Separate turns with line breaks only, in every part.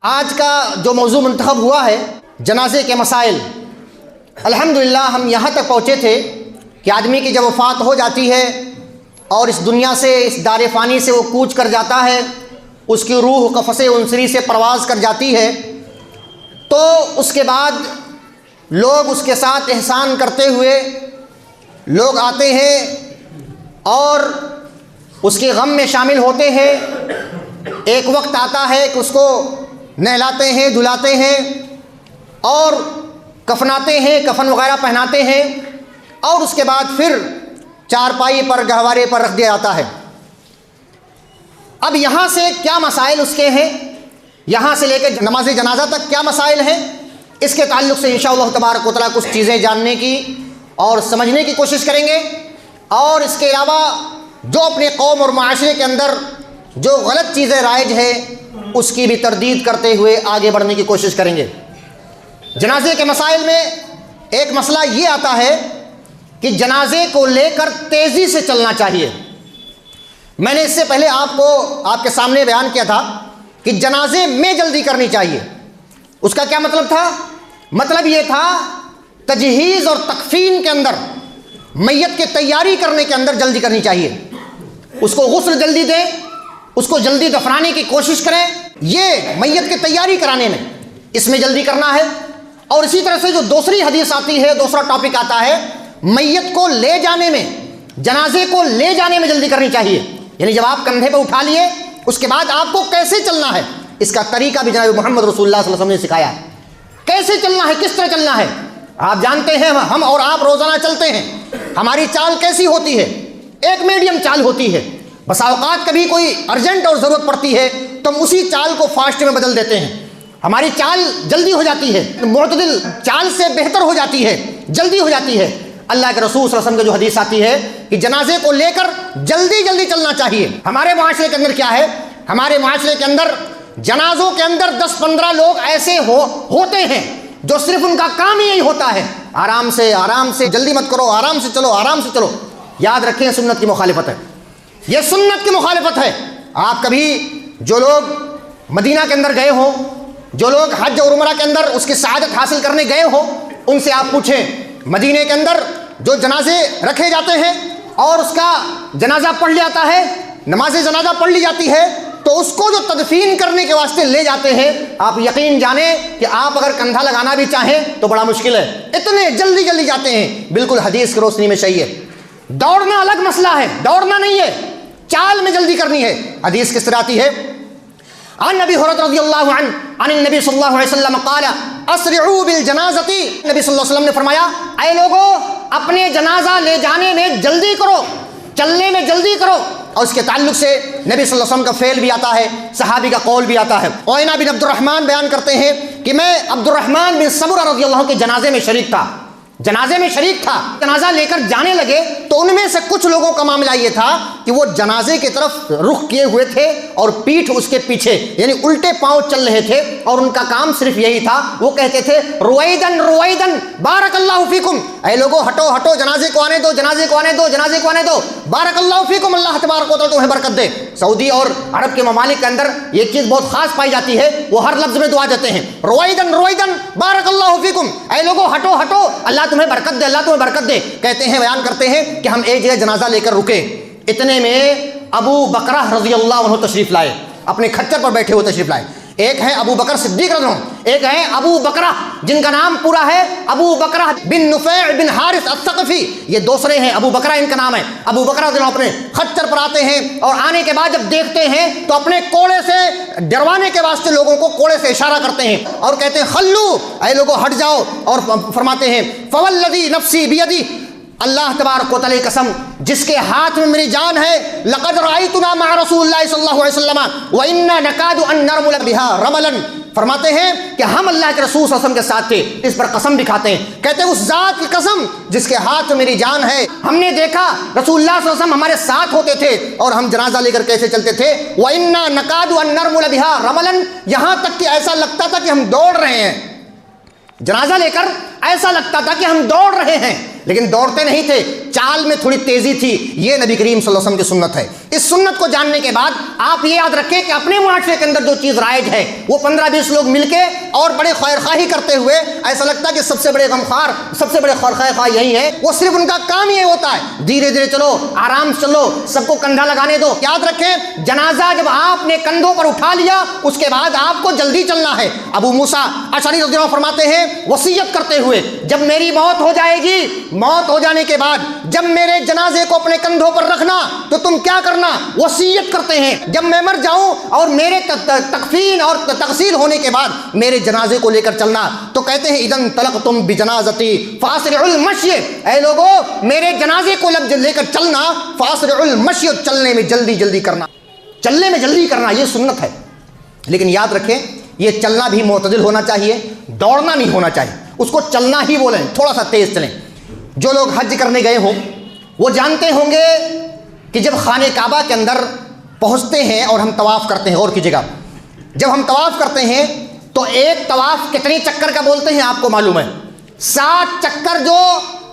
آج کا جو موضوع منتخب ہوا ہے جنازے کے مسائل، الحمدللہ ہم یہاں تک پہنچے تھے کہ آدمی کی جب وفات ہو جاتی ہے اور اس دنیا سے، اس دار فانی سے وہ کوچ کر جاتا ہے، اس کی روح قفس عنصری سے پرواز کر جاتی ہے، تو اس کے بعد لوگ اس کے ساتھ احسان کرتے ہوئے لوگ آتے ہیں اور اس کے غم میں شامل ہوتے ہیں۔ ایک وقت آتا ہے کہ اس کو نہلاتے ہیں، دھلاتے ہیں اور کفناتے ہیں، کفن وغیرہ پہناتے ہیں، اور اس کے بعد پھر چارپائی پر، گہوارے پر رکھ دیا جاتا ہے۔ اب یہاں سے کیا مسائل اس کے ہیں، یہاں سے لے کے نماز جنازہ تک کیا مسائل ہیں، اس کے تعلق سے انشاءاللہ تبارک و تعالیٰ کچھ چیزیں جاننے کی اور سمجھنے کی کوشش کریں گے، اور اس کے علاوہ جو اپنے قوم اور معاشرے کے اندر جو غلط چیزیں رائج ہیں اس کی بھی تردید کرتے ہوئے آگے بڑھنے کی کوشش کریں گے۔ جنازے کے مسائل میں ایک مسئلہ یہ آتا ہے کہ جنازے کو لے کر تیزی سے چلنا چاہیے۔ میں نے اس سے پہلے آپ کے سامنے بیان کیا تھا کہ جنازے میں جلدی کرنی چاہیے۔ اس کا کیا مطلب تھا؟ مطلب یہ تھا تجہیز اور تکفین کے اندر، میت کی تیاری کرنے کے اندر جلدی کرنی چاہیے۔ اس کو غسل جلدی دیں، اس کو جلدی دفنانے کی کوشش کریں، یہ میت کی تیاری کرانے میں اس میں جلدی کرنا ہے۔ اور اسی طرح سے جو دوسری حدیث آتی ہے، دوسرا ٹاپک آتا ہے، میت کو لے جانے میں، جنازے کو لے جانے میں جلدی کرنی چاہیے۔ یعنی جب آپ کندھے پہ اٹھا لیے اس کے بعد آپ کو کیسے چلنا ہے، اس کا طریقہ بھی جناب محمد رسول اللہ صلی اللہ علیہ وسلم نے سکھایا ہے۔ کیسے چلنا ہے، کس طرح چلنا ہے۔ آپ جانتے ہیں ہم اور آپ روزانہ چلتے ہیں، ہماری چال کیسی ہوتی ہے؟ ایک میڈیم چال ہوتی ہے۔ بس اوقات کبھی کوئی ارجنٹ اور ضرورت پڑتی ہے تو ہم اسی چال کو فاسٹ میں بدل دیتے ہیں، ہماری چال جلدی ہو جاتی ہے، معتدل چال سے بہتر ہو جاتی ہے، جلدی ہو جاتی ہے۔ اللہ کے رسول صلی اللہ علیہ وسلم کی جو حدیث آتی ہے کہ جنازے کو لے کر جلدی جلدی چلنا چاہیے۔ ہمارے معاشرے کے اندر کیا ہے، ہمارے معاشرے کے اندر جنازوں کے اندر 10-15 لوگ ایسے ہوتے ہیں جو صرف ان کا کام ہی یہی ہوتا ہے، آرام سے آرام سے، جلدی مت کرو، آرام سے چلو، آرام سے چلو۔ یاد رکھیں سنت کی مخالفت ہے، یہ سنت کی مخالفت ہے۔ آپ کبھی جو لوگ مدینہ کے اندر گئے ہوں، جو لوگ حج اور عمرہ کے اندر اس کی سعادت حاصل کرنے گئے ہوں، ان سے آپ پوچھیں مدینے کے اندر جو جنازے رکھے جاتے ہیں اور اس کا جنازہ پڑھ لیا جاتا ہے، نماز جنازہ پڑھ لی جاتی ہے، تو اس کو جو تدفین کرنے کے واسطے لے جاتے ہیں، آپ یقین جانیں کہ آپ اگر کندھا لگانا بھی چاہیں تو بڑا مشکل ہے، اتنے جلدی جلدی جاتے ہیں۔ بالکل حدیث کی روشنی میں صحیح ہے۔ دوڑنا الگ مسئلہ ہے، دوڑنا نہیں ہے، چال میں جلدی کرنی ہے۔ حدیث کس طرح آتی ہے؟ عن ابی ہریرہ رضی اللہ عنہ عن النبی صلی اللہ علیہ وسلم قال اسرعوا بالجنازۃ، نبی صلی اللہ علیہ وسلم نے فرمایا اے لوگو اپنے جنازہ لے جانے میں جلدی کرو، چلنے میں جلدی کرو۔ اور اس کے تعلق سے نبی صلی اللہ علیہ وسلم کا فعل بھی آتا ہے، صحابی کا قول بھی آتا ہے۔ عوینہ بن عبد الرحمن بیان کرتے ہیں کہ میں عبد الرحمن بن سمرہ رضی اللہ عنہ کے جنازے میں شریک تھا، جنازہ لے کر جانے لگے تو ان میں سے کچھ لوگوں کا معاملہ یہ تھا کہ وہ جنازے کی طرف رخ کیے ہوئے تھے اور پیٹھ اس کے پیچھے، یعنی الٹے پاؤں چل رہے تھے، اور ان کا کام صرف یہی تھا، وہ کہتے تھے رویدن رویدن بارک اللہ فیکم، اے لوگوں ہٹو ہٹو، جنازے کو آنے دو، جنازے کو آنے دو، جنازے کو آنے دو، بارک اللہ فیکم، اللہ تبارک و تعالیٰ تمہیں برکت دے۔ سعودی اور عرب کے ممالک کے اندر یہ چیز بہت خاص پائی جاتی ہے، وہ ہر لفظ میں دعا دیتے ہیں، رویدن رویدن بارک اللہ فیکم، اے لوگوں ہٹو ہٹو، اللہ تمہیں برکت دے، اللہ تمہیں برکت دے۔ کہتے ہیں، بیان کرتے ہیں کہ ہم ایک جگہ جنازہ لے کر رکے، اتنے میں ابو بکرہ رضی اللہ عنہ تشریف لائے، اپنے کھچر پر بیٹھے ہوئے تشریف لائے۔ ایک ہے ابو بکر صدیق رضی اللہ عنہ، ایک ہے ابو بکرہ جن کا نام پورا ہے ابو بکرہ بن نفیع بن حارث الثقفی، یہ دوسرے ہیں، ابو بکرہ ان کا نام ہے۔ ابو بکرہ رضی اللہ عنہ اپنے کھچر پر آتے ہیں اور آنے کے بعد جب دیکھتے ہیں تو اپنے کوڑے سے ڈروانے کے واسطے لوگوں کو کوڑے سے اشارہ کرتے ہیں اور کہتے ہیں خلو، اے لوگوں ہٹ جاؤ، اور فرماتے ہیں فوالذی نفسی بیدی، اللہ تبارک و تعالی قسم جس کے ہاتھ میں میری جان ہے، لقد رأیتنا مع رسول اللہ صلی اللہ علیہ وسلم وإنا نکاد ان نرمل بها رملا، فرماتے ہیں کہ ہم اللہ کے رسول صلی اللہ علیہ وسلم کے ساتھ تھے، اس پر قسم بھی کھاتے ہیں، کہتے ہیں اس ذات کی قسم جس کے ہاتھ میں میری جان ہے، ہم نے دیکھا رسول اللہ صلی اللہ علیہ وسلم ہمارے ساتھ ہوتے تھے اور ہم جنازہ لے کر کیسے چلتے تھے، وإنا نکاد ان نرمل بها رملا، یہاں تک کہ ایسا لگتا تھا کہ ہم دوڑ رہے ہیں، جنازہ لے کر ایسا لگتا تھا کہ ہم دوڑ رہے ہیں، لیکن دوڑتے نہیں تھے، چال میں تھوڑی تیزی تھی۔ یہ نبی کریم صلی اللہ علیہ وسلم کی سنت ہے۔ اس سنت کو جاننے کے بعد آپ یہ یاد رکھیں کہ اپنے معاشرے کے اندر جو چیز رائج ہے وہ 15-20 لوگ مل کے اور بڑے خیر خواہی کرتے ہوئے ایسا لگتا ہے کہ سب سے بڑے غمخوار، سب سے بڑے خیر خواہ یہی ہے، وہ صرف ان کا کام یہ ہوتا ہے دھیرے دھیرے چلو، آرام سے چلو، سب کو کندھا لگانے دو۔ یاد رکھیں جنازہ جب آپ نے کندھوں پر اٹھا لیا اس کے بعد آپ کو جلدی چلنا ہے۔ ابو موسیٰ اشعری رضی اللہ عنہ فرماتے ہیں وصیت کرتے ہوئے، جب میری موت ہو جائے گی، موت ہو جانے کے بعد جب میرے جنازے کو اپنے کندھوں پر رکھنا تو تم کیا کرنا؟ وصیت کرتے ہیں جب میں مر جاؤں اور میرے تکفین اور تغسیل ہونے کے بعد میرے جنازے کو لے کر چلنا، تو کہتے ہیں اذن طلقتم بجنازتی فاسرعوا المشی، اے لوگو میرے جنازے کو لے کر چلنا، فاسرعوا المشی، چلنے میں جلدی جلدی کرنا، چلنے میں جلدی کرنا، یہ سنت ہے۔ لیکن یاد رکھیں یہ چلنا بھی معتدل ہونا چاہیے، دوڑنا نہیں ہونا چاہیے، اس کو چلنا ہی بولیں، تھوڑا سا تیز چلیں۔ جو لوگ حج کرنے گئے ہوں وہ جانتے ہوں گے کہ جب خانہ کعبہ کے اندر پہنچتے ہیں اور ہم طواف کرتے ہیں، غور کیجیے گا، جب ہم طواف کرتے ہیں تو ایک طواف کتنی چکر کا بولتے ہیں آپ کو معلوم ہے؟ 7 چکر جو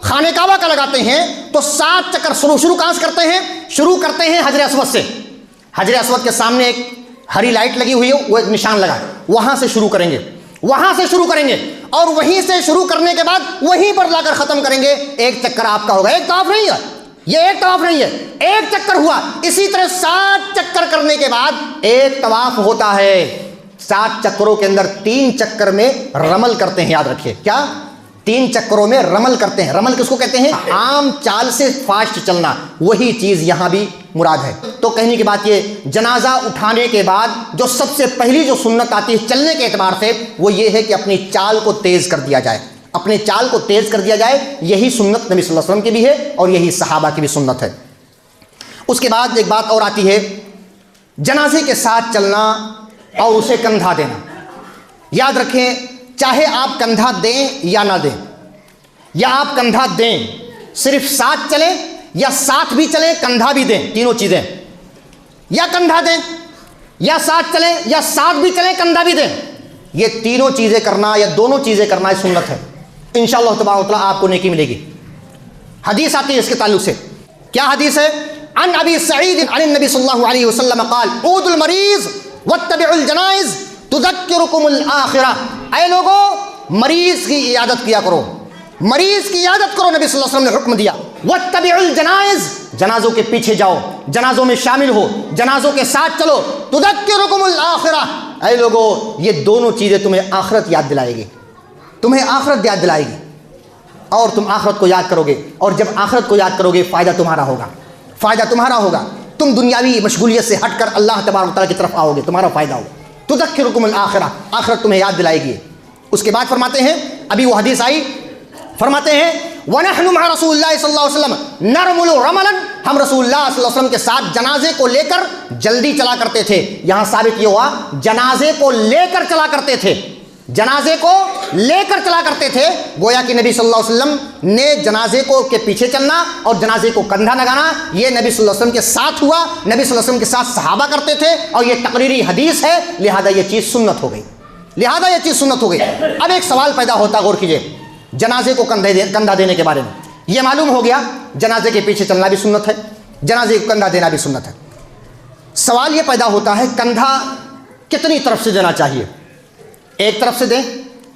خانہ کعبہ کا لگاتے ہیں تو 7 چکر شروع کہاں سے کرتے ہیں؟ شروع کرتے ہیں حجر اسود سے۔ حجر اسود کے سامنے ایک ہری لائٹ لگی ہوئی ہے، وہ ایک نشان لگا ہے، وہاں سے شروع کریں گے، وہاں سے شروع کریں گے اور وہیں سے شروع کرنے کے بعد وہیں پر لا کر ختم کریں گے۔ ایک چکر آپ کا ہوگا، ایک طواف نہیں ہے یہ، ایک طواف نہیں ہے، ایک چکر ہوا۔ اسی طرح 7 چکر کرنے کے بعد ایک طواف ہوتا ہے۔ 7 چکروں کے اندر 3 چکر میں رمل کرتے ہیں، یاد رکھیے کیا؟ 3 چکروں میں رمل کرتے ہیں۔ رمل کس کو کہتے ہیں؟ عام چال سے فاسٹ چلنا، وہی چیز یہاں بھی مراد ہے۔ تو کہنے کی بات یہ، جنازہ اٹھانے کے بعد جو سب سے پہلی جو سنت آتی ہے چلنے کے اعتبار سے وہ یہ ہے کہ اپنی چال کو تیز کر دیا جائے، اپنے چال کو تیز کر دیا جائے۔ یہی سنت نبی صلی اللہ علیہ وسلم کی بھی ہے اور یہی صحابہ کی بھی سنت ہے۔ اس کے بعد ایک بات اور آتی ہے، جنازے کے ساتھ چلنا اور اسے کندھا دینا۔ یاد رکھیں چاہے آپ کندھا دیں یا نہ دیں، یا آپ کندھا دیں صرف ساتھ چلیں یا ساتھ بھی چلیں کندھا بھی دیں، تینوں چیزیں، یا کندھا دیں یا ساتھ چلیں یا ساتھ بھی چلیں کندھا بھی دیں، یہ تینوں چیزیں کرنا یا دونوں چیزیں کرنا یہ سنت ہے۔ انشاءاللہ تبارک و تعالیٰ آپ کو نیکی ملے گی۔ حدیث آتی ہے اس کے تعلق سے، کیا حدیث ہے؟ عن ابی سعید عن النبی صلی اللہ علیہ وسلم قال عودوا المریض واتبعوا الجنائز تذکرکم الآخرہ، اے لوگو مریض کی عیادت کیا کرو، مریض کی عیادت کرو، نبی صلی اللہ علیہ وسلم نے حکم دیا۔ واتبعوا الجنائز، جنازوں کے پیچھے جاؤ، جنازوں میں شامل ہو، جنازوں کے ساتھ چلو۔ تذکرکم الآخرہ، اے لوگو یہ دونوں چیزیں تمہیں آخرت یاد دلائے گی، تمہیں آخرت یاد دلائے گی اور تم آخرت کو یاد کرو گے، اور جب آخرت کو یاد کرو گے فائدہ تمہارا ہوگا، فائدہ تمہارا ہوگا، تم دنیاوی مشغولیت سے ہٹ کر اللہ تبارک و تعالیٰ کی طرف آؤ گے، تمہارا فائدہ ہوگا۔ تذکرکم الآخرہ، آخرت تمہیں یاد دلائے گی۔ اس کے بعد فرماتے ہیں، ابھی وہ حدیث آئی، فرماتے ہیں وَنَحْنُ مَعَ رَسُولِ اللَّهِ صلی اللہ علیہ وسلم نَرْمُلُ رَمَلًا، ہم رسول اللہ صلی اللہ علیہ وسلم کے ساتھ جنازے کو لے کر جلدی چلا کرتے تھے۔ یہاں ثابت یہ ہوا جنازے کو لے کر چلا کرتے تھے، جنازے کو لے کر چلا کرتے تھے، گویا کہ نبی صلی اللہ علیہ وسلم نے جنازے کو کے پیچھے چلنا اور جنازے کو کندھا لگانا یہ نبی صلی اللہ علیہ وسلم کے ساتھ ہوا، نبی صلی اللہ علیہ وسلم کے ساتھ صحابہ کرتے تھے اور یہ تقریری حدیث ہے، لہذا یہ چیز سنت ہو گئی، لہذا یہ چیز سنت ہو گئی۔ اب ایک سوال پیدا ہوتا، غور کیجئے، جنازے کو کندھا دینے کے بارے میں یہ معلوم ہو گیا جنازے کے پیچھے چلنا بھی سنت ہے، جنازے کو کندھا دینا بھی سنت ہے۔ سوال یہ پیدا ہوتا ہے کندھا کتنی طرف سے دینا چاہیے؟ ایک طرف سے دیں،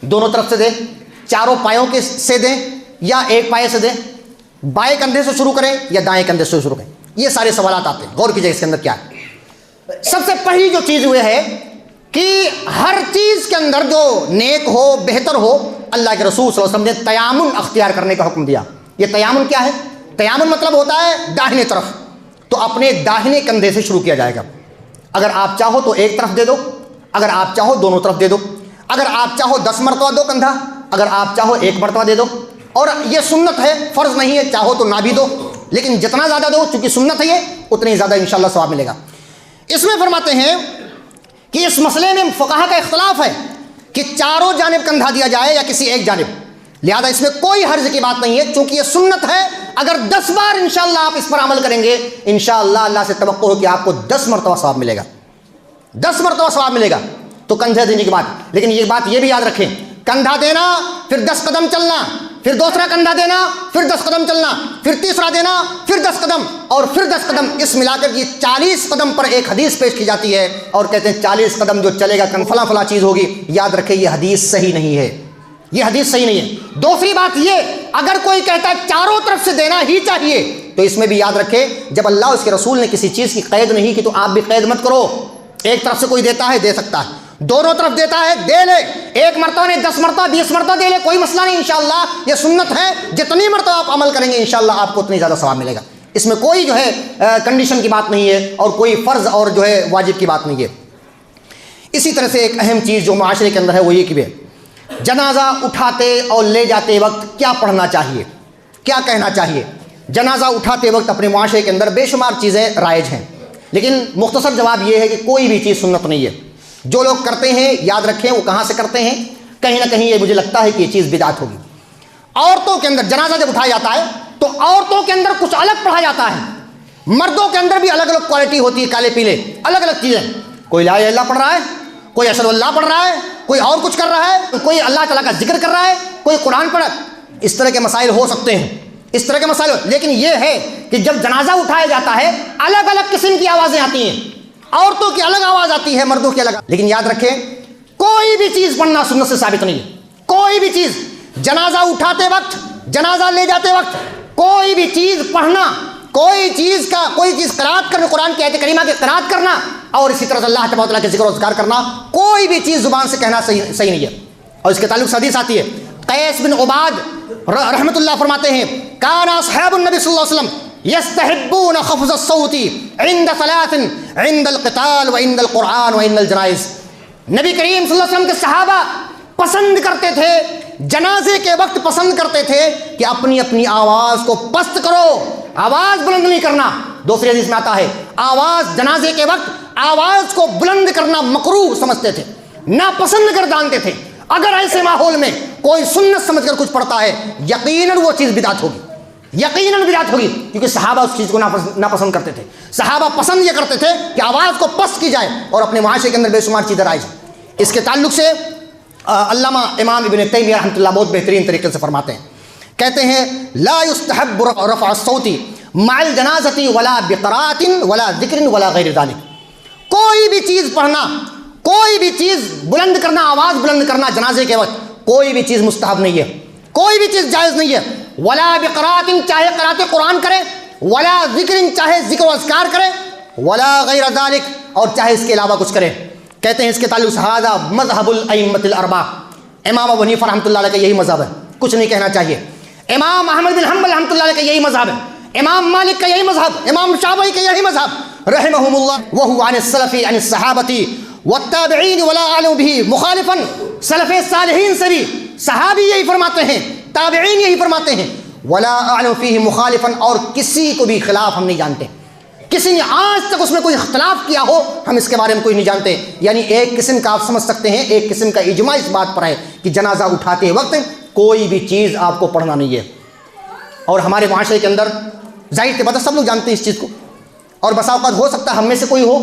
دونوں طرف سے دیں، چاروں پایوں کے سے دیں یا ایک پائے سے دیں، بائیں کندھے سے شروع کریں یا دائیں کندھے سے شروع کریں؟ یہ سارے سوالات آتے ہیں، غور کیجئے اس کے اندر کیا ہے۔ سب سے پہلی جو چیز یہ ہے کہ ہر چیز کے اندر جو نیک ہو بہتر ہو، اللہ کے رسول صلی اللہ علیہ وسلم نے تیامن اختیار کرنے کا حکم دیا۔ یہ تیامن کیا ہے؟ تیامن مطلب ہوتا ہے داہنے طرف، تو اپنے داہنے کندھے سے شروع کیا جائے گا۔ اگر آپ چاہو تو ایک طرف دے دو، اگر آپ چاہو دونوں طرف دے دو، اگر آپ چاہو 10 مرتبہ دو کندھا، اگر آپ چاہو 1 مرتبہ دے دو، اور یہ سنت ہے، فرض نہیں ہے، چاہو تو نہ بھی دو، لیکن جتنا زیادہ دو چونکہ سنت ہے یہ اتنی زیادہ انشاءاللہ ثواب ملے گا۔ اس میں فرماتے ہیں کہ اس مسئلے میں فقہا کا اختلاف ہے کہ چاروں جانب کندھا دیا جائے یا کسی ایک جانب، لہذا اس میں کوئی حرج کی بات نہیں ہے چونکہ یہ سنت ہے۔ اگر 10 بار انشاءاللہ آپ اس پر عمل کریں گے انشاءاللہ اللہ سے توقع ہو کہ آپ کو 10 مرتبہ ثواب ملے گا، 10 مرتبہ ثواب ملے گا۔ تو کندھا دینے کی بات، لیکن یہ بات یہ بھی یاد رکھیں، کندھا دینا پھر 10 قدم چلنا پھر دوسرا کندھا دینا، پھر 10 قدم چلنا، پھر تیسرا دینا، پھر 10 قدم، اور پھر 10 قدم، اس ملا کر یہ 40 قدم پر ایک حدیث پیش کی جاتی ہے اور کہتے ہیں 40 قدم جو چلے گا فلاں فلاں چیز ہوگی۔ یاد رکھیں یہ حدیث صحیح نہیں ہے، یہ حدیث صحیح نہیں ہے۔ دوسری بات یہ، اگر کوئی کہتا ہے چاروں طرف سے دینا ہی چاہیے، تو اس میں بھی یاد رکھیں جب اللہ اس کے رسول نے کسی چیز کی قید نہیں کی تو آپ بھی قید مت کرو۔ ایک طرف سے کوئی دیتا ہے دے سکتا ہے، دونوں طرف دیتا ہے دے لے، ایک مرتبہ نے 10 مرتبہ 20 مرتبہ دے لے، کوئی مسئلہ نہیں، انشاءاللہ یہ سنت ہے، جتنی مرتبہ آپ عمل کریں گے انشاءاللہ آپ کو اتنی زیادہ ثواب ملے گا۔ اس میں کوئی جو ہے کنڈیشن کی بات نہیں ہے اور کوئی فرض اور جو ہے واجب کی بات نہیں ہے۔ اسی طرح سے ایک اہم چیز جو معاشرے کے اندر ہے وہ یہ کہ جنازہ اٹھاتے اور لے جاتے وقت کیا پڑھنا چاہیے، کیا کہنا چاہیے۔ جنازہ اٹھاتے وقت اپنے معاشرے کے اندر بے شمار چیزیں رائج ہیں، لیکن مختصر جواب یہ ہے کہ کوئی بھی چیز سنت نہیں ہے۔ جو لوگ کرتے ہیں یاد رکھیں وہ کہاں سے کرتے ہیں، کہیں نہ کہیں یہ مجھے لگتا ہے کہ یہ چیز بدعت ہوگی۔ عورتوں کے اندر جنازہ جب اٹھایا جاتا ہے تو عورتوں کے اندر کچھ الگ پڑھا جاتا ہے، مردوں کے اندر بھی الگ الگ کوالٹی ہوتی ہے، کالے پیلے الگ الگ چیزیں، کوئی لا الہ الا اللہ پڑھ رہا ہے، کوئی اشہد اللہ پڑھ رہا ہے، کوئی اور کچھ کر رہا ہے، کوئی اللہ تعالیٰ کا ذکر کر رہا ہے، کوئی قرآن پڑھ، اس طرح کے مسائل ہو سکتے ہیں، اس طرح کے مسائل، لیکن یہ ہے کہ جب جنازہ اٹھایا جاتا ہے الگ الگ قسم کی آوازیں آتی ہیں، عورتوں کی الگ آواز آتی ہے، مردوں کی الگ، لیکن یاد رکھیں کوئی بھی چیز پڑھنا سنت سے ثابت نہیں ہے، کوئی بھی چیز جنازہ اٹھاتے وقت، جنازہ لے جاتے وقت کوئی بھی چیز پڑھنا، کوئی چیز قرات کرنا، قرآن کی آیت کریمہ کی قرات کرنا اور اسی طرح سے اللہ تبارک و تعالیٰ کے ذکر و اذکار کرنا، کوئی بھی چیز زبان سے کہنا صحیح نہیں ہے۔ اور اس کے تعلق سے حدیث آتی ہے، قیس بن عباد رحمۃ اللہ فرماتے ہیں کان اصحاب النبی صلی اللہ علیہ وسلم یستحبون خفض الصوت عند ثلاث عند القتال وعند القرآن وعند الجنائز۔ نبی کریم صلی اللہ علیہ وسلم کے صحابہ پسند کرتے تھے، جنازے کے وقت پسند کرتے تھے کہ اپنی اپنی آواز کو پست کرو، آواز بلند نہیں کرنا۔ دوسری حدیث میں آتا ہے آواز جنازے کے وقت آواز کو بلند کرنا مکروہ سمجھتے تھے، ناپسند کر جانتے تھے۔ اگر ایسے ماحول میں کوئی سنت سمجھ کر کچھ پڑھتا ہے یقیناً وہ چیز بدعت ہوگی، یقیناً بدعت ہوگی، کیونکہ صحابہ اس چیز کو ناپسند کرتے تھے۔ صحابہ پسند یہ کرتے تھے کہ آواز کو پست کی جائے، اور اپنے معاشرے کے اندر بے شمار چیزیں رائج ہیں۔ اس کے تعلق سے علامہ امام ابن تیمیہ رحمۃ اللہ بہت بہترین طریقے سے فرماتے ہیں، کہتے ہیں لا یستحب رفع الصوت مع الجنازۃ ولا بقراءۃ ولا ذکر ولا غیر ذلک۔ کوئی بھی چیز پڑھنا، کوئی بھی چیز بلند کرنا، آواز بلند کرنا جنازے کے وقت کوئی بھی چیز مستحب نہیں ہے، کوئی بھی چیز جائز نہیں ہے۔ ولا بقراءۃ چاہے قرات قرآن کرے، ولا ذکر چاہے ذکر و اذکار کرے، ولا غیر ذلک اور چاہے اس کے علاوہ کچھ کرے۔ کہتے ہیں اس کے تعلق سے ھذا مذہب الائمۃ الاربعہ، امام ابو حنیفہ رحمۃ اللہ علیہ کا یہی مذہب ہے، کچھ نہیں کہنا چاہیے۔ امام احمد بن حنبل رحمۃ اللہ علیہ کا یہی مذہب ہے، امام مالک کا یہی مذہب، امام شافعی کا یہی مذہب رحمہم اللہ، وہو عن السلف عن الصحابۃ والتابعین ولا اعلم به مخالفا۔ سلف صالحین سے بھی صحابی یہی فرماتے ہیں، تابعین یہی فرماتے ہیں، ولا اعلم فیہ مخالفا اور کسی کو بھی خلاف ہم نہیں جانتے، کسی نے آج تک اس میں کوئی اختلاف کیا ہو ہم اس کے بارے میں کوئی نہیں جانتے۔ یعنی ایک قسم کا آپ سمجھ سکتے ہیں، ایک قسم کا اجماع اس بات پر ہے کہ جنازہ اٹھاتے وقت کوئی بھی چیز آپ کو پڑھنا نہیں ہے۔ اور ہمارے معاشرے کے اندر ظاہر سی بات ہے سب لوگ جانتے ہیں اس چیز کو، اور بسا اوقات ہو سکتا ہے ہم میں سے کوئی ہو،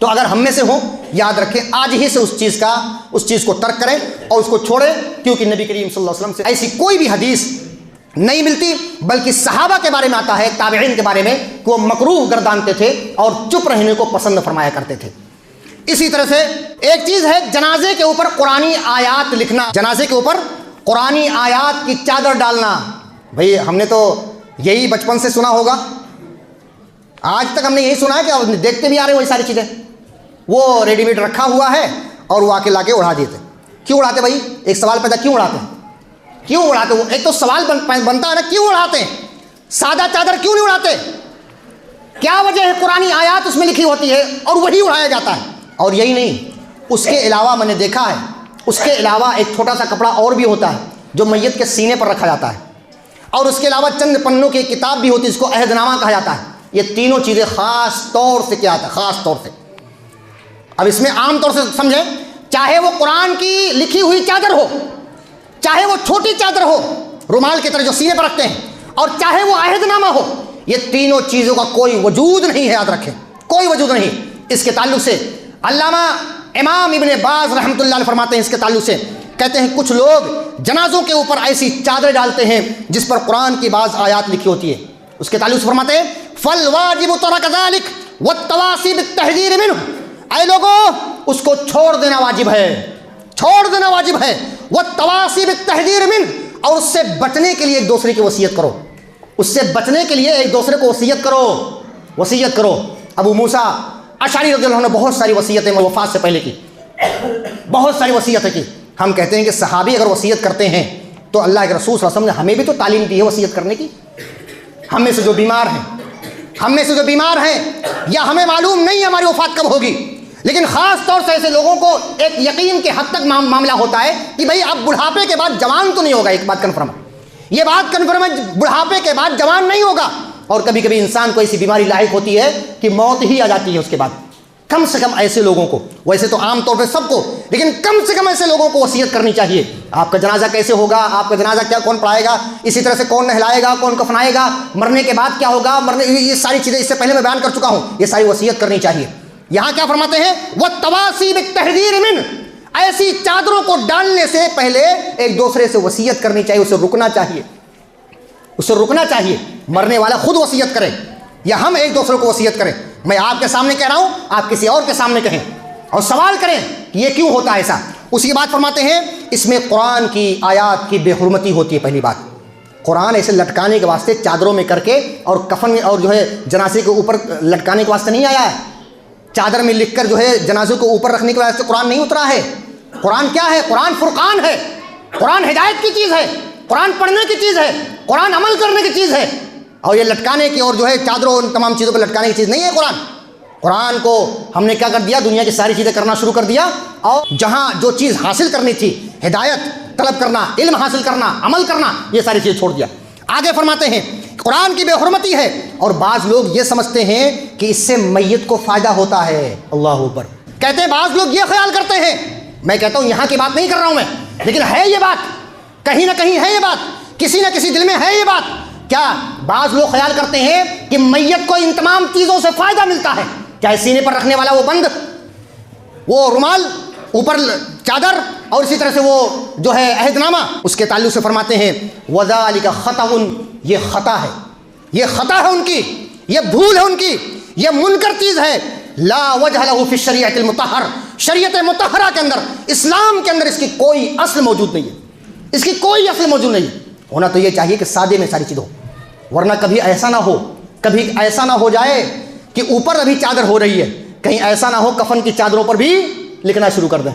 تو اگر ہم میں سے ہو یاد رکھیں آج ہی سے اس چیز کو ترک کریں اور اس کو چھوڑیں، کیونکہ نبی کریم صلی اللہ علیہ وسلم سے ایسی کوئی بھی حدیث نہیں ملتی، بلکہ صحابہ کے بارے میں آتا ہے، تابعین کے بارے میں کہ وہ مکروہ گردانتے تھے اور چپ رہنے کو پسند فرمایا کرتے تھے۔ اسی طرح سے ایک چیز ہے جنازے کے اوپر قرآنی آیات لکھنا، جنازے کے اوپر قرآنی آیات کی چادر ڈالنا۔ بھئی ہم نے تو یہی بچپن سے سنا ہوگا، آج تک ہم نے یہی سنا ہے کہ دیکھتے بھی آ رہے ہیں وہی ساری چیزیں، وہ ریڈی میڈ رکھا ہوا ہے اور وہ آ کے لا کے اڑا دیتے۔ کیوں اڑاتے بھائی؟ ایک سوال پیدا، کیوں اڑاتے ہیں؟ کیوں اڑاتے؟ ایک تو سوال بنتا ہے نا، کیوں اڑاتے ہیں؟ سادہ چادر کیوں نہیں اڑاتے؟ کیا وجہ ہے؟ قرآنی آیات اس میں لکھی ہوتی ہے اور وہی اڑایا جاتا ہے۔ اور یہی نہیں، اس کے علاوہ میں نے دیکھا ہے، اس کے علاوہ ایک چھوٹا سا کپڑا اور بھی ہوتا ہے جو میت کے سینے پر رکھا جاتا ہے، اور اس کے علاوہ چند پنوں کی کتاب بھی ہوتی ہے، اس کو عہد نامہ کہا جاتا ہے۔ یہ تینوں چیزیں خاص طور سے کیا آتا ہے؟ خاص طور سے۔ اب اس میں عام طور سے سمجھیں، چاہے وہ قرآن کی لکھی ہوئی چادر ہو، چاہے وہ چھوٹی چادر ہو رومال کی طرح جو سینے پر رکھتے ہیں، اور چاہے وہ عہد نامہ ہو، یہ تینوں چیزوں کا کوئی وجود نہیں ہے، یاد رکھیں کوئی وجود نہیں۔ اس کے تعلق سے علامہ امام ابن باز رحمۃ اللہ علیہ فرماتے ہیں اس کے تعلق سے کہتے ہیں کچھ لوگ جنازوں کے اوپر ایسی چادر ڈالتے ہیں جس پر قرآن کی بعض آیات لکھی ہوتی ہے. اس کے تعلق سے فرماتے ہیں فالواجب ترک ذلک والتواصی بالتحذیر منہ، اے لوگوں اس کو چھوڑ دینا واجب ہے، چھوڑ دینا واجب ہے. والتواصی بالتحذیر منہ، اور اس سے بچنے کے لیے ایک دوسرے کی وصیت کرو، اس سے بچنے کے لیے ایک دوسرے کو وصیت کرو، وصیت کرو. ابو موسیٰ اشعری رضی اللہ عنہ نے بہت ساری وصیتیں وفات سے پہلے کی، بہت ساری وصیتیں کی. ہم کہتے ہیں کہ صحابی اگر وصیت کرتے ہیں تو اللہ کے رسول صلی اللہ علیہ وسلم نے ہمیں بھی تو تعلیم دی ہے وصیت کرنے کی. ہم میں سے جو بیمار ہیں، ہم میں سے جو بیمار ہیں، یا ہمیں معلوم نہیں ہے ہماری وفات کب ہوگی، لیکن خاص طور سے ایسے لوگوں کو ایک یقین کے حد تک معاملہ ہوتا ہے کہ بھئی اب بڑھاپے کے بعد جوان تو نہیں ہوگا. ایک بات کنفرم ہے، یہ بات کنفرم ہے، بڑھاپے کے بعد جوان نہیں ہوگا. اور کبھی کبھی انسان کو ایسی بیماری لاحق ہوتی ہے کہ موت ہی آ جاتی ہے اس کے بعد. کم سے کم ایسے لوگوں کو، ویسے تو عام طور پہ سب کو، لیکن کم سے کم ایسے لوگوں کو وصیت کرنی چاہیے. آپ کا جنازہ کیسے ہوگا، آپ کا جنازہ کیا کون پڑھائے گا، اسی طرح سے کون نہلائے گا، کون کفنائے گا، مرنے کے بعد کیا ہوگا، یہ ساری چیزیں اس سے پہلے میں بیان کر چکا ہوں، یہ ساری وصیت کرنی چاہیے. یہاں کیا فرماتے ہیں والتواصی بالتحذیر منہ، ایسی چادروں کو ڈالنے سے پہلے ایک دوسرے سے وصیت کرنی چاہیے، اسے رکنا چاہیے، اسے رکنا چاہیے. مرنے والا خود وصیت کرے یا ہم ایک دوسرے کو وصیت کریں. میں آپ کے سامنے کہہ رہا ہوں، آپ کسی اور کے سامنے کہیں اور سوال کریں کہ یہ کیوں ہوتا ہے ایسا. اسی بات فرماتے ہیں اس میں قرآن کی آیات کی بے حرمتی ہوتی ہے. پہلی بات، قرآن ایسے لٹکانے کے واسطے چادروں میں کر کے اور کفن اور جو ہے جنازے کے اوپر لٹکانے کے واسطے نہیں آیا ہے. چادر میں لکھ کر جو ہے جنازے کو اوپر رکھنے کے واسطے قرآن نہیں اترا ہے. قرآن کیا ہے؟ قرآن فرقان ہے، قرآن ہدایت کی چیز ہے، قرآن پڑھنے کی چیز ہے، قرآن عمل کرنے کی چیز ہے. اور یہ لٹکانے کی اور جو ہے چادروں ان تمام چیزوں پہ لٹکانے کی چیز نہیں ہے. قرآن کو ہم نے کیا کر دیا؟ دنیا کی ساری چیزیں کرنا شروع کر دیا. اور جہاں جو چیز حاصل کرنی تھی، ہدایت طلب کرنا، علم حاصل کرنا، عمل کرنا، یہ ساری چیز چھوڑ دیا. آگے فرماتے ہیں قرآن کی بے حرمتی ہے. اور بعض لوگ یہ سمجھتے ہیں کہ اس سے میت کو فائدہ ہوتا ہے. اللہ اکبر. کہتے ہیں بعض لوگ یہ خیال کرتے ہیں، میں کہتا ہوں یہاں کی بات نہیں کر رہا ہوں میں، لیکن ہے یہ بات، کہیں نہ کہیں ہے یہ بات، کسی نہ کسی دل میں ہے یہ بات. کیا بعض لوگ خیال کرتے ہیں کہ میت کو ان تمام چیزوں سے فائدہ ملتا ہے؟ چاہے سینے پر رکھنے والا وہ بند، وہ رومال، اوپر چادر، اور اسی طرح سے وہ جو ہے عہد نامہ، اس کے تعلق سے فرماتے ہیں وَذَلِكَ خَطَأٌ، یہ خطا ہے، یہ خطا ہے ان کی، یہ بھول ہے ان کی، یہ منکر چیز ہے. لا وجہ لہ فی الشریعۃ المطہر، شریعت مطہرہ کے اندر، اسلام کے اندر اس کی کوئی اصل موجود نہیں ہے، اس کی کوئی اصل موجود نہیں ہے. ہونا تو یہ چاہیے کہ سادے میں ساری چیز ہو، ورنہ کبھی ایسا نہ ہو، کبھی ایسا نہ ہو جائے کہ اوپر ابھی چادر ہو رہی ہے، کہیں ایسا نہ ہو کفن کی چادروں پر بھی لکھنا شروع کر دیں.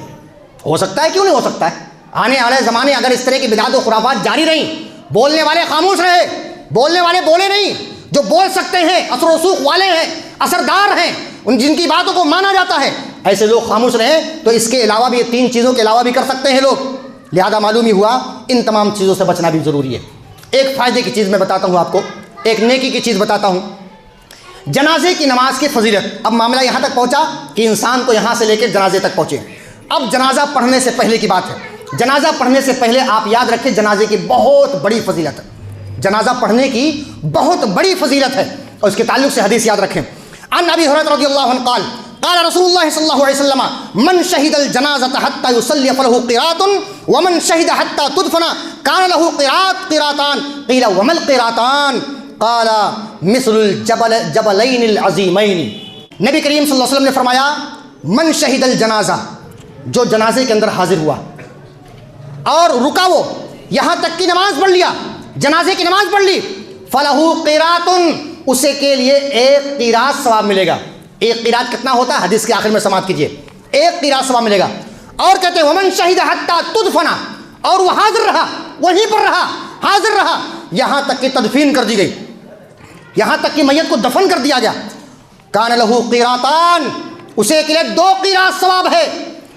ہو سکتا ہے، کیوں نہیں ہو سکتا ہے. آنے والے زمانے اگر اس طرح کی بدعت و خرافات جاری رہیں، بولنے والے خاموش رہے، بولنے والے بولے نہیں، جو بول سکتے ہیں، اثر و رسوخ والے ہیں، اثردار ہیں، ان جن کی باتوں کو مانا جاتا ہے، ایسے لوگ خاموش رہیں تو اس کے علاوہ بھی، یہ تین چیزوں کے علاوہ بھی کر سکتے ہیں لوگ. لہذا معلوم ہی ہوا ان تمام چیزوں سے بچنا بھی ضروری ہے. ایک فائدے کی چیز میں بتاتا ہوں آپ کو، ایک نیکی کی چیز بتاتا ہوں. جنازے کی نماز کی فضیلت. اب معاملہ یہاں تک پہنچا کہ انسان کو یہاں سے لے کے جنازے تک پہنچے. اب جنازہ پڑھنے سے پہلے کی بات ہے. جنازہ پڑھنے سے پہلے آپ یاد رکھیں جنازے کی بہت بڑی فضیلت ہے. جنازہ پڑھنے کی بہت بڑی فضیلت ہے، اور اس کے تعلق سے حدیث یاد رکھیں. عن ابی ہریرہ رضی اللہ عنہ قال قال رسول اللہ صلی اللہ علیہ وسلم من شهد الجنازة حتى يصلي فله قراط ومن شهد حتى تدفن كان له قراطان. قيل وما القراطان؟ قال مثل الجبلين العظيمين. نبی کریم صلی اللہ علیہ وسلم نے فرمایا من شهد الجنازہ، جو جنازے کے اندر حاضر ہوا اور رکا، وہ یہاں تک کی نماز پڑھ لیا، جنازے کی نماز پڑھ لی، فلہ قراط، اسے کے لیے ایک قراط ثواب ملے گا. ایک قراط کتنا ہوتا ہے؟ حدیث کے آخر میں سماعت کیجئے، ایک قراط ثواب ملے گا. اور کہتے ہیں ومن شہد حتی تدفن، اور وہ حاضر رہا، وہیں پر رہا، حاضر رہا یہاں تک کہ تدفین کر دی گئی، یہاں تک کہ میت کو دفن کر دیا گیا. کان لہ قراطان، اسے کے لیے 2 قراط ثواب ہے.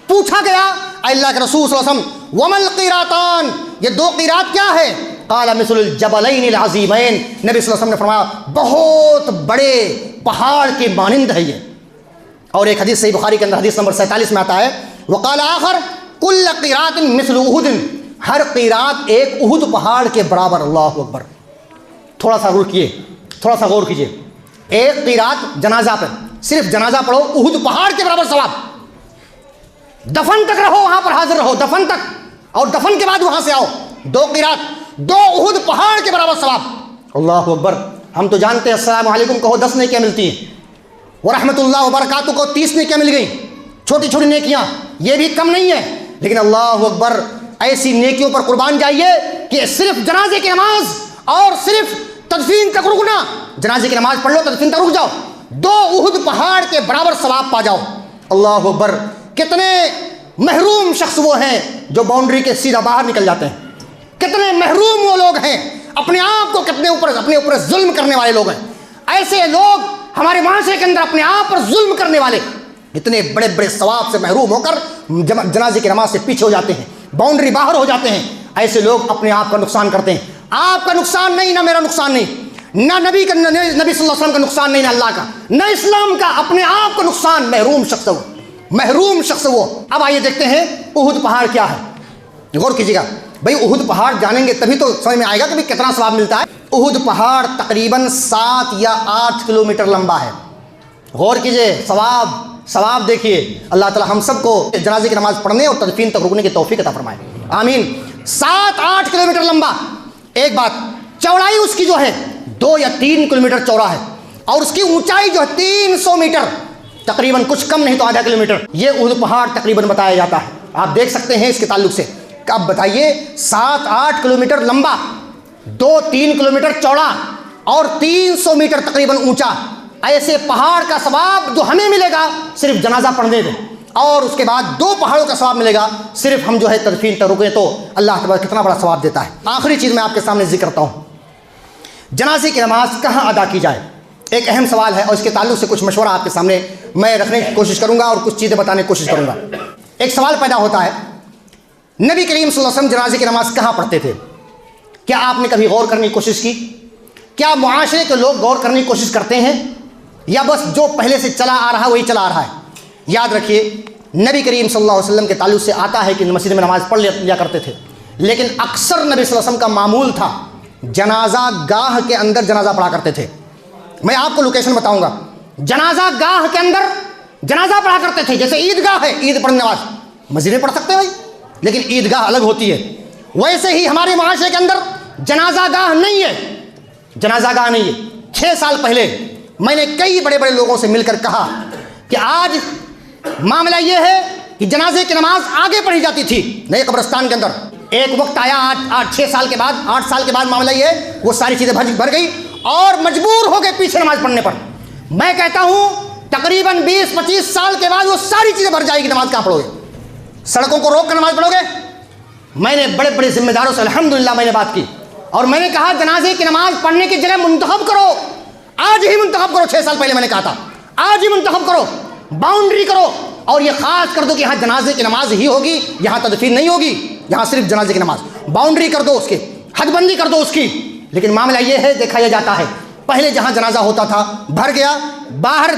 پوچھا گیا اللہ کے رسول صلی اللہ علیہ وسلم وما القراطان، یہ 2 قراط کیا ہے؟ قال مثل الجبلین العظیمین. نبی صلی اللہ علیہ وسلم نے فرمایا بہت بڑے پہاڑ کے مانند ہے یہ. اور ایک حدیث صحیح بخاری کے اندر حدیث نمبر 47 میں آتا ہے وقال آخر کل قراط مثل احد، ہر قراط ایک احد پہاڑ کے برابر. اللہ اکبر. تھوڑا سا غور کیے، تھوڑا سا غور کیجیے. ایک قراط جنازہ پہ، صرف جنازہ پڑھو، احد پہاڑ کے برابر ثواب. دفن تک رہو، وہاں پر حاضر رہو، دفن تک اور دفن کے بعد وہاں سے آؤ، 2 قرات، 2 احد پہاڑ کے برابر ثواب۔ اللہ اکبر۔ ہم تو جانتے ہیں السلام علیکم کہو 10 نیکیاں ملتی ہیں، ورحمۃ اللہ وبرکاتہ کو 30 نیکیاں مل گئی، چھوٹی چھوٹی نیکیاں، یہ بھی کم نہیں ہے، لیکن اللہ اکبر ایسی نیکیوں پر قربان جائیے کہ صرف جنازے کی نماز اور صرف تدفین تک رکنا، جنازے کی نماز پڑھ لو، تدفین تک رک جاؤ، 2 احد پہاڑ کے برابر ثواب پا جاؤ۔ اللہ اکبر۔ کتنے محروم شخص وہ ہیں جو باؤنڈری کے سیدھا باہر نکل جاتے ہیں، کتنے محروم وہ لوگ ہیں، اپنے آپ کو اپنے اوپر ظلم کرنے والے لوگ ہیں۔ ایسے لوگ ہمارے معاشرے کے اندر اپنے آپ پر ظلم کرنے والے اتنے بڑے بڑے ثواب سے محروم ہو کر جنازے کی نماز سے پیچھے ہو جاتے ہیں، باؤنڈری باہر ہو جاتے ہیں۔ ایسے لوگ اپنے آپ کا نقصان کرتے ہیں۔ آپ کا نقصان نہیں، نہ میرا نقصان نہیں، نہ نبی صلی اللہ علیہ وسلم کا نقصان نہیں، نہ اللہ کا، نہ اسلام کا، اپنے آپ کا نقصان۔ محروم شخص وہ، محروم شخص وہ۔ اب آئیے دیکھتے ہیں احد پہاڑ کیا ہے، غور کیجیے گا بھائی۔ احد پہاڑ جانیں گے تبھی تو سمجھ میں آئے گا کہ بھی کتنا ثواب ملتا ہے۔ احد پہاڑ تقریباً 7 یا 8 کلومیٹر لمبا ہے۔ غور کیجیے، ثواب دیکھیے۔ اللہ تعالی ہم سب کو جنازے کی نماز پڑھنے اور تدفین تک رکنے کی توفیق عطا فرمائے، آمین۔ 7-8 کلومیٹر لمبا۔ ایک بات، چوڑائی اس کی جو ہے 2 یا 3 کلومیٹر چوڑا ہے، اور اس کی اونچائی جو ہے 300 میٹر، تقریباً کچھ کم نہیں تو آدھا کلومیٹر۔ یہ احد پہاڑ تقریباً بتایا جاتا ہے، آپ دیکھ سکتے ہیں اس کے تعلق سے۔ اب بتائیے 7-8 کلومیٹر لمبا، 2-3 کلومیٹر چوڑا اور 300 میٹر تقریباً اونچا، ایسے پہاڑ کا ثواب جو ہمیں ملے گا صرف جنازہ پڑھنے میں، اور اس کے بعد 2 پہاڑوں کا ثواب ملے گا صرف ہم جو ہے تدفین تک رکیں، تو اللہ تبارک کتنا بڑا ثواب دیتا ہے۔ آخری چیز میں آپ کے سامنے ذکر کرتا ہوں، جنازے کی نماز کہاں ادا کی جائے۔ ایک اہم سوال ہے اور اس کے تعلق سے کچھ مشورہ آپ کے سامنے میں رکھنے کی کوشش کروں گا اور کچھ چیزیں بتانے کی کوشش کروں گا۔ ایک سوال پیدا ہوتا ہے، نبی کریم صلی اللہ علیہ وسلم جنازے کی نماز کہاں پڑھتے تھے؟ کیا آپ نے کبھی غور کرنے کی کوشش کی؟ کیا معاشرے کے لوگ غور کرنے کی کوشش کرتے ہیں، یا بس جو پہلے سے چلا آ رہا ہے وہی چلا آ رہا ہے؟ یاد رکھیے، نبی کریم صلی اللہ علیہ وسلم کے تعلق سے آتا ہے کہ مسجد میں نماز پڑھ لیا کرتے تھے، لیکن اکثر نبی صلی اللہ علیہ وسلم کا معمول تھا جنازہ گاہ کے اندر جنازہ پڑھا کرتے تھے۔ میں آپ کو لوکیشن بتاؤں گا، جنازہ گاہ کے اندر جنازہ پڑھا کرتے تھے۔ جیسے عیدگاہ ہے، عید پڑھنے نماز مسجد میں پڑھ سکتے ہیں بھائی، لیکن عیدگاہ الگ ہوتی ہے، ویسے ہی ہمارے معاشرے کے اندر جنازہ گاہ نہیں ہے، جنازہ گاہ نہیں ہے۔ 6 سال پہلے میں نے کئی بڑے بڑے لوگوں سے مل کر کہا کہ آج معاملہ یہ ہے کہ جنازے کی نماز آگے پڑھی جاتی تھی نئے قبرستان کے اندر، ایک وقت آیا 8 سال کے بعد معاملہ یہ ہے وہ ساری چیزیں بھر گئی اور مجبور ہو گئے پیچھے نماز پڑھنے پر۔ میں کہتا ہوں تقریباً 20-25 سال کے بعد وہ ساری چیزیں بھر جائے گی، نماز کہاں پڑھو گے؟ سڑکوں کو روک کر نماز پڑھو گے؟ میں نے بڑے بڑے ذمہ داروں سے الحمدللہ میں نے بات کی اور میں نے کہا جنازے کی نماز پڑھنے کی جگہ منتخب کرو، آج ہی منتخب کرو۔ 6 سال پہلے میں نے کہا تھا آج ہی منتخب کرو، باؤنڈری کرو، اور یہ خاص کر دو کہ یہاں جنازے کی نماز ہی ہوگی، یہاں تدفین نہیں ہوگی، یہاں صرف جنازے کی نماز۔ باؤنڈری کر دو، اس کی حد بندی کر دو اس کی۔ لیکن معاملہ یہ ہے، دیکھا یہ جاتا ہے پہلے جہاں جنازہ ہوتا تھا بھر گیا، باہر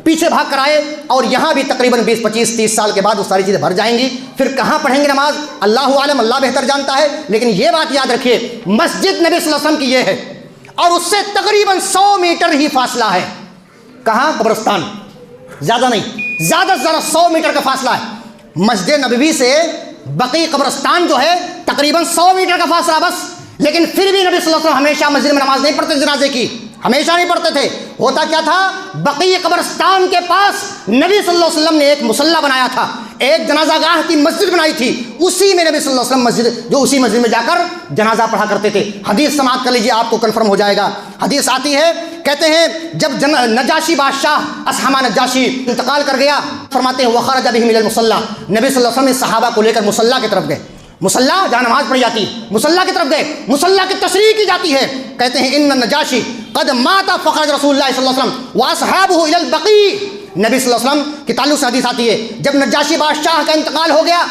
پیچھے بھاگ کر آئے، اور یہاں بھی تقریباً 20-25-30 سال کے بعد وہ ساری چیزیں بھر جائیں گی، پھر کہاں پڑھیں گے نماز؟ اللہ عالم، اللہ بہتر جانتا ہے۔ لیکن یہ بات یاد رکھیے، مسجد نبی صلی اللہ علیہ وسلم کی یہ ہے، اور اس سے تقریباً 100 میٹر ہی فاصلہ ہے۔ کہاں؟ قبرستان، زیادہ نہیں، زیادہ سے زیادہ 100 میٹر کا فاصلہ ہے۔ مسجد نبوی سے بقیع قبرستان جو ہے تقریباً 100 میٹر کا فاصلہ بس، لیکن پھر بھی نبی صلی اللہ علیہ وسلم ہمیشہ مسجد میں نماز نہیں پڑھتے جنازے کی، ہمیشہ نہیں پڑھتے تھے۔ ہوتا کیا تھا، بقیع قبرستان کے پاس نبی صلی اللہ علیہ وسلم نے ایک مصلی بنایا تھا، ایک جنازہ گاہ کی مسجد بنائی تھی، اسی میں نبی صلی اللہ علیہ وسلم اسی مسجد میں جا کر جنازہ پڑھا کرتے تھے۔ حدیث سماعت کر لیجیے، آپ کو کنفرم ہو جائے گا۔ حدیث آتی ہے، کہتے ہیں جب نجاشی بادشاہ اسحمہ نجاشی انتقال کر گیا، فرماتے ہیں وخرج بهم الى المصلی، نبی صلی اللہ علیہ وسلم صحابہ کو لے کر مصلی کی طرف گئے، مصلی جہاں نماز پڑھی جاتی، مصلی کی طرف گئے، مصلی کی تشریح کی جاتی ہے۔ کہتے ہیں ان النجاشی قد مات فخرج رسول اللہ صلی اللہ علیہ وسلم واصحابہ الى البقیع، نبی صلی اللہ علیہ وسلم کے تعلق سے حدیث آتی ہے جب نجاشی بادشاہ کا انتقال ہو گیا،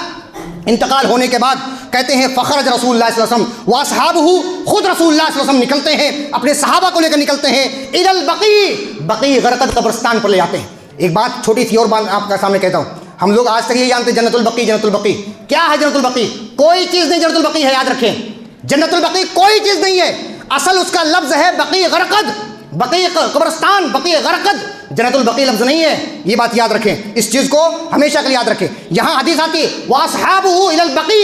انتقال ہونے کے بعد کہتے ہیں فخرج رسول اللہ صلی اللہ علیہ وسلم واصحابہ، خود رسول اللہ صلی اللہ علیہ وسلم نکلتے ہیں، اپنے صحابہ کو لے کر نکلتے ہیں الى البقیع، بقیع غرقد قبرستان پر لے جاتے ہیں۔ ایک بات چھوٹی سی اور بات آپ کے سامنے کہتا ہوں، ہم لوگ آج تک یہ جانتے ہیں جنت البقیع، جنت البقیع کیا ہے؟ جنت البقیع کوئی چیز نہیں، جنت البقیع ہے، یاد رکھیں، جنت البقیع کوئی چیز نہیں ہے، اصل اس کا لفظ ہے بقیع غرقد، بقیع قبرستان، بقیع غرقد، جنت البقیع لفظ نہیں ہے، یہ بات یاد رکھیں، اس چیز کو ہمیشہ کے لیے یاد رکھیں۔ یہاں حدیث آتی ہے واصحابہ الی البقیع،